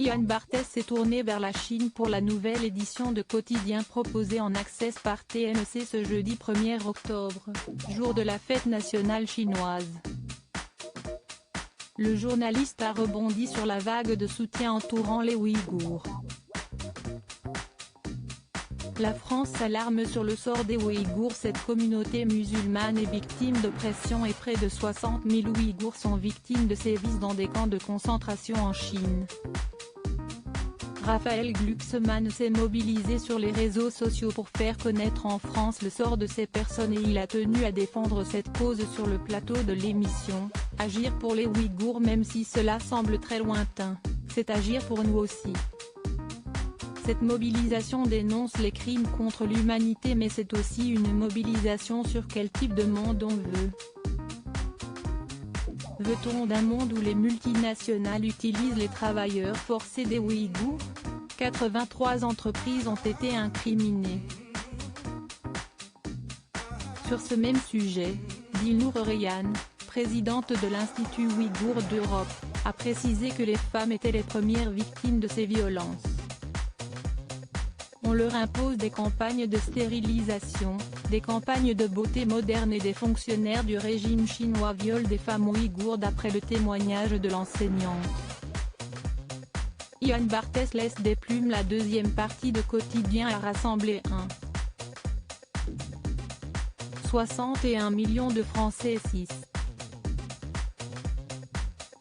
Yann Barthès s'est tourné vers la Chine pour la nouvelle édition de Quotidien proposée en access par TMC ce jeudi 1er octobre, jour de la fête nationale chinoise. Le journaliste a rebondi sur la vague de soutien entourant les Ouïghours. La France s'alarme sur le sort des Ouïghours. Cette communauté musulmane est victime d'oppression et près de 60 000 Ouïghours sont victimes de sévices dans des camps de concentration en Chine. Raphaël Glucksmann s'est mobilisé sur les réseaux sociaux pour faire connaître en France le sort de ces personnes et il a tenu à défendre cette cause sur le plateau de l'émission « Agir pour les Ouïghours ». Même si cela semble très lointain, c'est agir pour nous aussi. Cette mobilisation dénonce les crimes contre l'humanité, mais c'est aussi une mobilisation sur quel type de monde on veut. Veut-on d'un monde où les multinationales utilisent les travailleurs forcés des Ouïghours ? 83 entreprises ont été incriminées. Sur ce même sujet, Dilnour Reyhan, présidente de l'Institut Ouïghour d'Europe, a précisé que les femmes étaient les premières victimes de ces violences. On leur impose des campagnes de stérilisation, des campagnes de beauté moderne et des fonctionnaires du régime chinois violent des femmes ouïghours d'après le témoignage de l'enseignante. Yann Barthès laisse des plumes. La deuxième partie de Quotidien a rassemblé 61 millions de Français et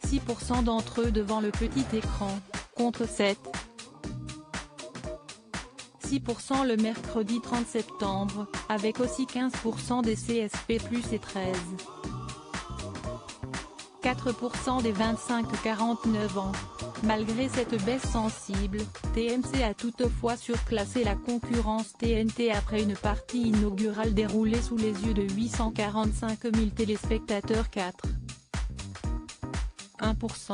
6% d'entre eux devant le petit écran, contre 6% le mercredi 30 septembre, avec aussi 15% des CSP+ et 4% des 25-49 ans. Malgré cette baisse sensible, TMC a toutefois surclassé la concurrence TNT après une partie inaugurale déroulée sous les yeux de 845 000 téléspectateurs. 1%.